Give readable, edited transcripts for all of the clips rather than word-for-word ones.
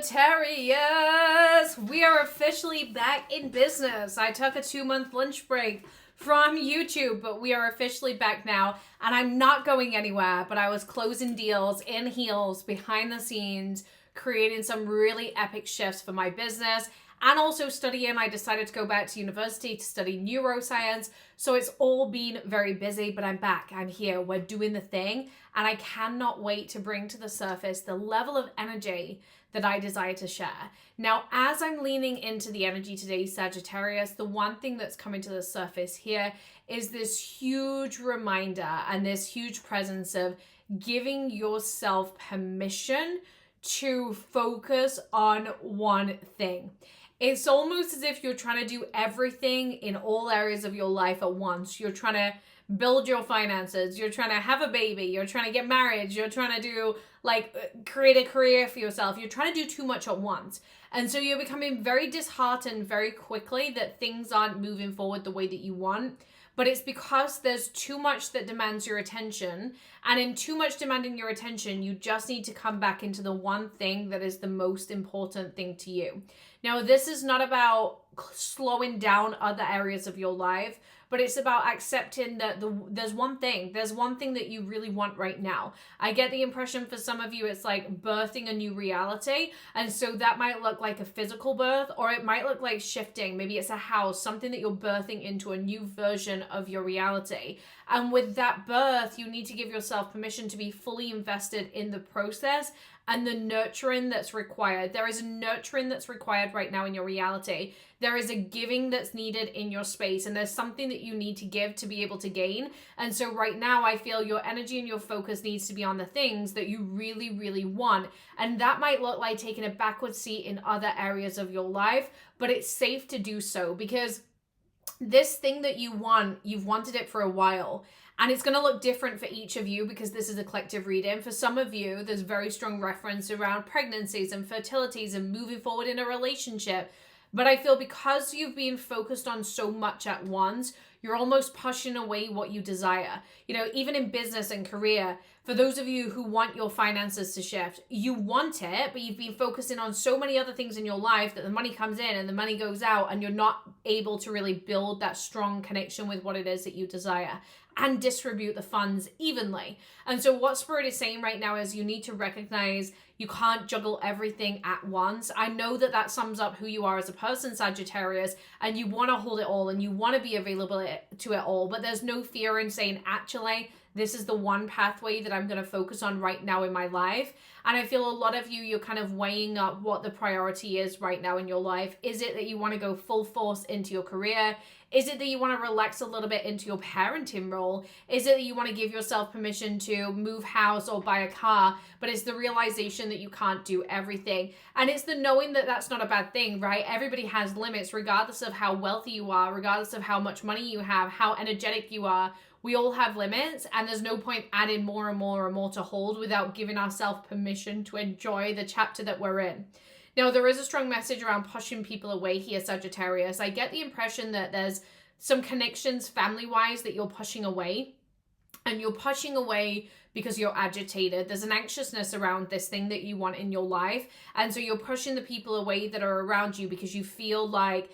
Sagittarius, we are officially back in business. I took a 2-month lunch break from YouTube, but we are officially back now, and I'm not going anywhere, but I was closing deals in heels behind the scenes, creating some really epic shifts for my business, and also studying. I decided to go back to university to study neuroscience, so it's all been very busy, but I'm back. I'm here. We're doing the thing, and I cannot wait to bring to the surface the level of energy that I desire to share. Now, as I'm leaning into the energy today, Sagittarius, the one thing that's coming to the surface here is this huge reminder and this huge presence of giving yourself permission to focus on one thing. It's almost as if you're trying to do everything in all areas of your life at once. You're trying to build your finances, you're trying to have a baby, you're trying to get married, you're trying to do create a career for yourself. You're trying to do too much at once. And so you're becoming very disheartened very quickly that things aren't moving forward the way that you want. But it's because there's too much that demands your attention. And in too much demanding your attention, you just need to come back into the one thing that is the most important thing to you. Now, this is not about slowing down other areas of your life, but it's about accepting that there's one thing that you really want right now. I get the impression for some of you it's like birthing a new reality, and so that might look like a physical birth, or it might look like shifting. Maybe it's a house, something that you're birthing into a new version of your reality. And with that birth, you need to give yourself permission to be fully invested in the process and the nurturing that's required. There is a nurturing that's required right now in your reality. There is a giving that's needed in your space, and there's something that you need to give to be able to gain. And so right now, I feel your energy and your focus needs to be on the things that you really, really want. And that might look like taking a backward seat in other areas of your life, but it's safe to do so, because this thing that you want, you've wanted it for a while. And it's going to look different for each of you because this is a collective reading. For some of you, there's very strong reference around pregnancies and fertilities and moving forward in a relationship. But I feel because you've been focused on so much at once, you're almost pushing away what you desire. You know, even in business and career, for those of you who want your finances to shift, you want it, but you've been focusing on so many other things in your life that the money comes in and the money goes out, and you're not able to really build that strong connection with what it is that you desire and distribute the funds evenly. And so what Spirit is saying right now is you need to recognize you can't juggle everything at once. I know that that sums up who you are as a person, Sagittarius, and you want to hold it all and you want to be available to it all, but there's no fear in saying, actually, this is the one pathway that I'm going to focus on right now in my life. And I feel a lot of you, you're kind of weighing up what the priority is right now in your life. Is it that you want to go full force into your career? Is it that you want to relax a little bit into your parenting role? Is it that you want to give yourself permission to move house or buy a car? But it's the realization that you can't do everything. And it's the knowing that that's not a bad thing, right? Everybody has limits, regardless of how wealthy you are, regardless of how much money you have, how energetic you are. We all have limits, and there's no point adding more and more and more to hold without giving ourselves permission to enjoy the chapter that we're in. Now, there is a strong message around pushing people away here, Sagittarius. I get the impression that there's some connections family-wise that you're pushing away, and you're pushing away because you're agitated. There's an anxiousness around this thing that you want in your life, and so you're pushing the people away that are around you because you feel like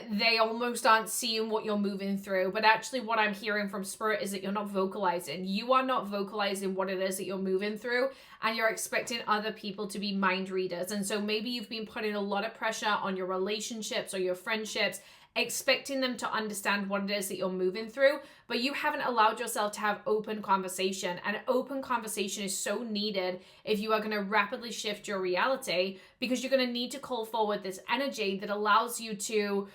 they almost aren't seeing what you're moving through. But actually what I'm hearing from Spirit is that you're not vocalizing. You are not vocalizing what it is that you're moving through, and you're expecting other people to be mind readers. And so maybe you've been putting a lot of pressure on your relationships or your friendships, expecting them to understand what it is that you're moving through, but you haven't allowed yourself to have open conversation. And open conversation is so needed if you are going to rapidly shift your reality, because you're going to need to call forward this energy that allows you to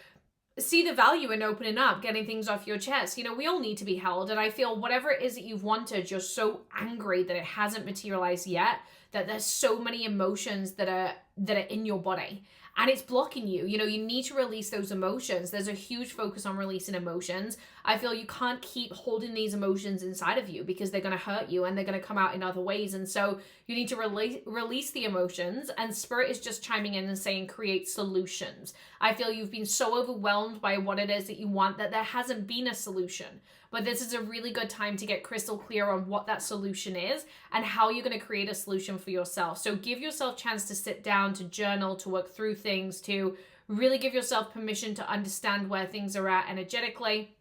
see the value in opening up, getting things off your chest. You know, we all need to be held. And I feel whatever it is that you've wanted, you're so angry that it hasn't materialized yet, that there's so many emotions that are in your body. And it's blocking you. You know, you need to release those emotions. There's a huge focus on releasing emotions. I feel you can't keep holding these emotions inside of you because they're going to hurt you and they're going to come out in other ways. And so you need to release the emotions. And Spirit is just chiming in and saying, create solutions. I feel you've been so overwhelmed by what it is that you want that there hasn't been a solution. But this is a really good time to get crystal clear on what that solution is and how you're going to create a solution for yourself. So give yourself a chance to sit down down, to journal, to work through things, to really give yourself permission to understand where things are at energetically.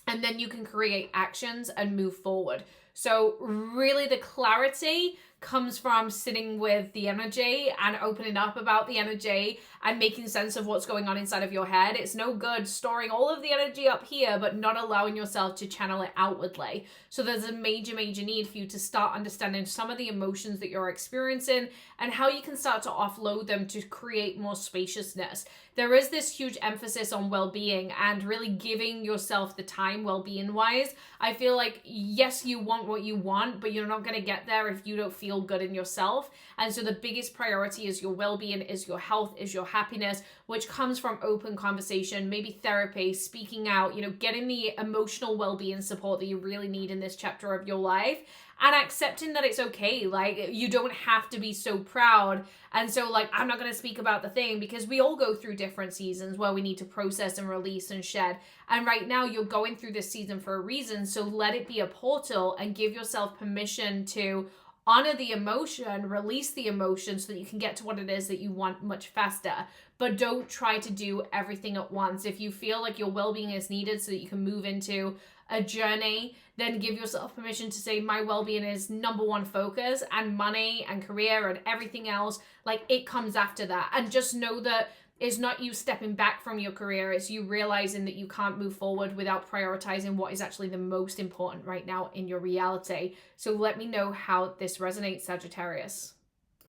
And then you can create actions and move forward. So really the clarity comes from sitting with the energy and opening up about the energy and making sense of what's going on inside of your head. It's no good storing all of the energy up here, but not allowing yourself to channel it outwardly. So there's a major need for you to start understanding some of the emotions that you're experiencing and how you can start to offload them to create more spaciousness. There is this huge emphasis on well-being and really giving yourself the time well-being wise. I feel like, yes, you want what you want, but you're not going to get there if you don't feel good in yourself. And so the biggest priority is your well-being, is your health, is your happiness, which comes from open conversation, maybe therapy, speaking out, getting the emotional well-being support that you really need in this chapter of your life. And accepting that it's okay. Like, you don't have to be so proud. And so, I'm not going to speak about the thing, because we all go through different seasons where we need to process and release and shed. And right now you're going through this season for a reason. So let it be a portal and give yourself permission to honor the emotion, release the emotion so that you can get to what it is that you want much faster. But don't try to do everything at once. If you feel like your well-being is needed so that you can move into a journey, then give yourself permission to say, my well-being is number one focus, and money and career and everything else, it comes after that. And just know that it's not you stepping back from your career, it's you realizing that you can't move forward without prioritizing what is actually the most important right now in your reality. So let me know how this resonates, Sagittarius.